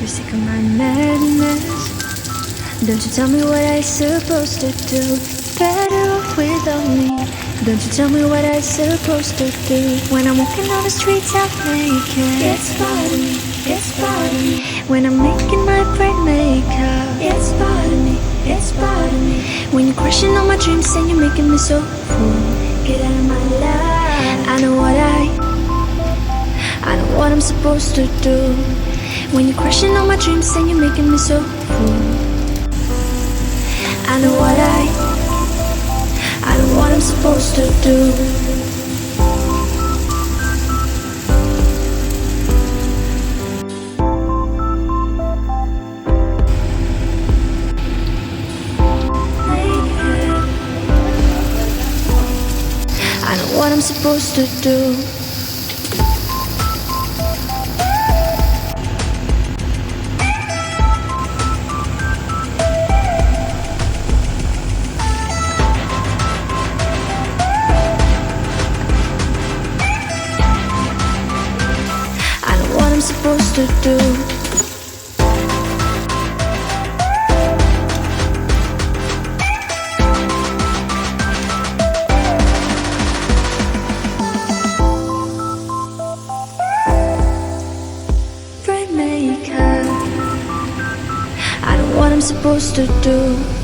you're sick of my madness. Don't you tell me what I'm supposed to do. Better off without me. Don't you tell me what I'm supposed to do. When I'm walking on the streets out naked, it's part of me, it's part of me. When I'm making my brain makeup, it's part of me, it's part of me. When you're crushing on my dreams and you're making me so full, get out of my life. I know what I'm supposed to do. When you're crushing on my dreams and you're making me so full, I know what I'm supposed to do. I know what I'm supposed to do. I'm supposed to do. Brain maker, I know what I'm supposed to do.